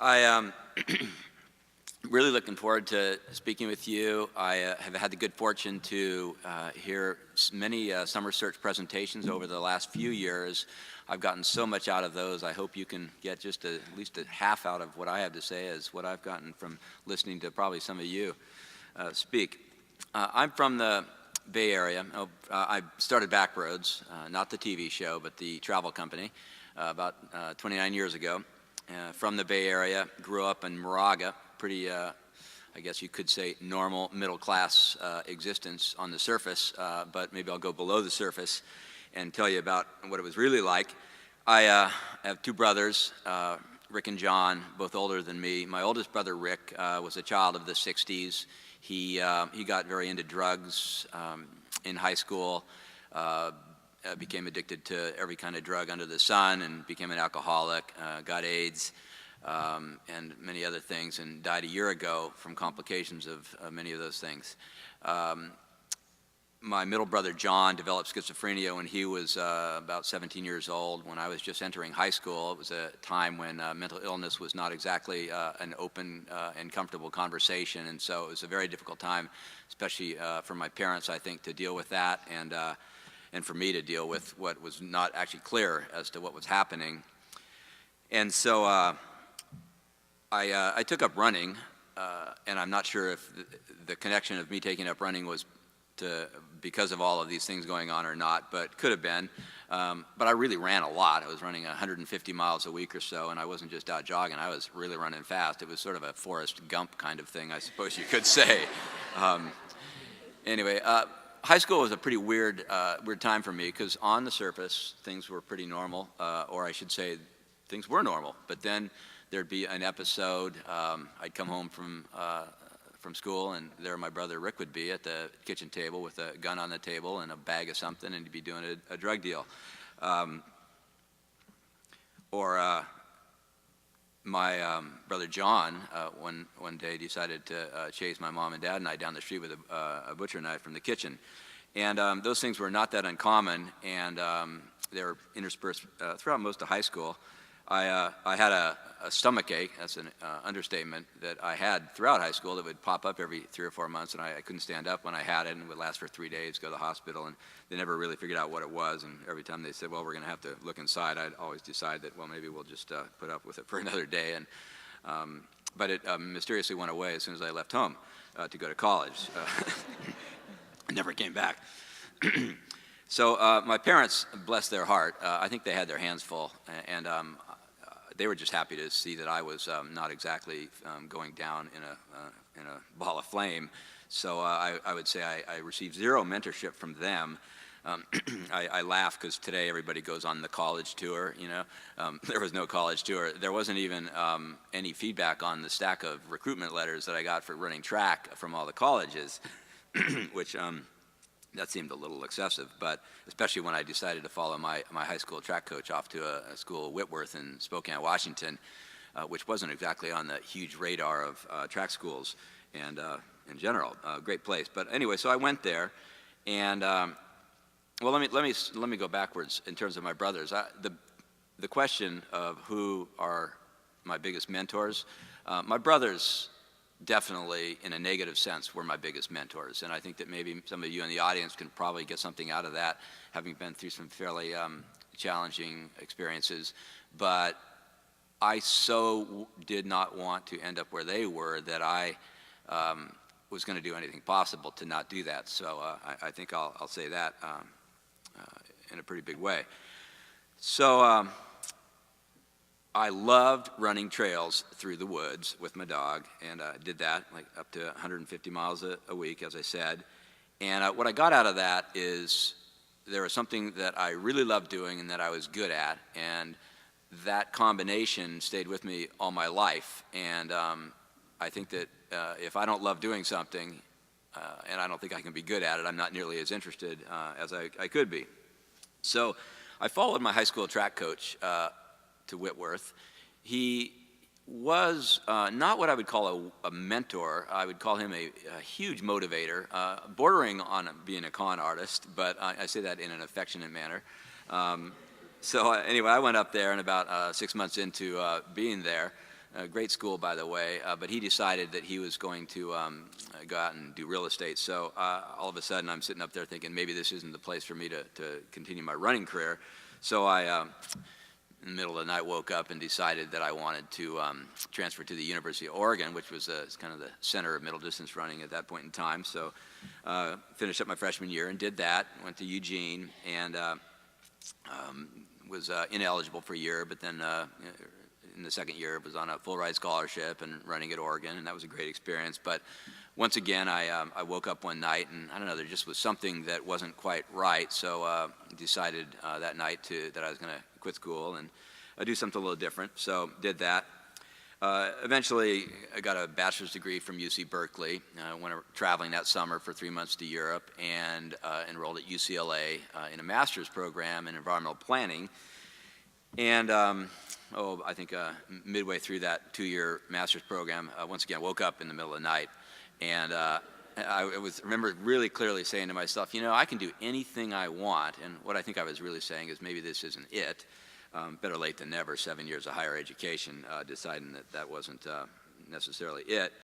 I am really looking forward to speaking with you. I have had the good fortune to hear many summer search presentations over the last few years. I've gotten so much out of those. I hope you can get just at least a half out of what I have to say as what I've gotten from listening to probably some of you speak. I'm from the Bay Area. I started Backroads, not the TV show, but the travel company, about 29 years ago. From the Bay Area, grew up in Moraga, pretty, I guess you could say, normal middle-class existence on the surface, but maybe I'll go below the surface and tell you about what it was really like. I have two brothers, Rick and John, both older than me. My oldest brother, Rick, was a child of the 60s. He got very into drugs in high school, became addicted to every kind of drug under the sun and became an alcoholic, got AIDS and many other things, and died a year ago from complications of many of those things. My middle brother John developed schizophrenia when he was about 17 years old. When I was just entering high school, it was a time when mental illness was not exactly an open and comfortable conversation, and so it was a very difficult time, especially for my parents, I think, to deal with that, and for me to deal with what was not actually clear as to what was happening. And so I took up running, and I'm not sure if the connection of me taking up running was because of all of these things going on or not, but could have been. But I really ran a lot. I was running 150 miles a week or so, and I wasn't just out jogging. I was really running fast. It was sort of a Forrest Gump kind of thing, I suppose you could say. Anyway, high school was a pretty weird time for me because on the surface, things were pretty normal, or I should say things were normal. But then there'd be an episode. I'd come home from school, and there my brother Rick would be at the kitchen table with a gun on the table and a bag of something, and he'd be doing a drug deal. Or my brother John one day decided to chase my mom and dad and I down the street with a butcher knife from the kitchen. And those things were not that uncommon, and they were interspersed throughout most of high school. I had a stomach ache, that's an understatement, that I had throughout high school that would pop up every 3 or 4 months, and I couldn't stand up when I had it, and it would last for 3 days, go to the hospital, and they never really figured out what it was, and every time they said, well, we're going to have to look inside, I'd always decide that, well, maybe we'll just put up with it for another day, but it mysteriously went away as soon as I left home to go to college. Never came back. So my parents, bless their heart, I think they had their hands full, and they were just happy to see that I was not exactly going down in a ball of flame. So I would say I received zero mentorship from them. I laugh because today everybody goes on the college tour, you know. There was no college tour. There wasn't even any feedback on the stack of recruitment letters that I got for running track from all the colleges, which that seemed a little excessive, but especially when I decided to follow my high school track coach off to a school, Whitworth in Spokane, Washington, which wasn't exactly on the huge radar of track schools and in general, great place. But anyway, so I went there, and well, let me go backwards in terms of my brothers. The question of who are my biggest mentors, my brothers definitely, in a negative sense, were my biggest mentors. And I think that maybe some of you in the audience can probably get something out of that, having been through some fairly challenging experiences. But I so did not want to end up where they were that I was going to do anything possible to not do that. So I think I'll say that in a pretty big way. So I loved running trails through the woods with my dog, and I did that like up to 150 miles a week, as I said. And what I got out of that is there was something that I really loved doing and that I was good at, and that combination stayed with me all my life. And I think that if I don't love doing something, and I don't think I can be good at it, I'm not nearly as interested as I could be. So I followed my high school track coach to Whitworth. He was not what I would call a mentor. I would call him a huge motivator, bordering on being a con artist, but I say that in an affectionate manner. So anyway, I went up there, and about 6 months into being there, a great school, by the way, but he decided that he was going to go out and do real estate. So all of a sudden, I'm sitting up there thinking maybe this isn't the place for me to continue my running career. So I, in the middle of the night, woke up and decided that I wanted to transfer to the University of Oregon, which was kind of the center of middle distance running at that point in time. So finished up my freshman year and did that. Went to Eugene and was ineligible for a year, but then in the second year was on a full ride scholarship and running at Oregon, and that was a great experience. But once again, I woke up one night and I don't know, there just was something that wasn't quite right. So decided that night that I was going to quit school and do something a little different. So did that. Eventually, I got a bachelor's degree from UC Berkeley. Went traveling that summer for 3 months to Europe and enrolled at UCLA in a master's program in environmental planning. And I think midway through that 2-year master's program, once again, woke up in the middle of the night. And I remember really clearly saying to myself, you know, I can do anything I want. And what I think I was really saying is maybe this isn't it. Better late than never, 7 years of higher education, deciding that wasn't necessarily it.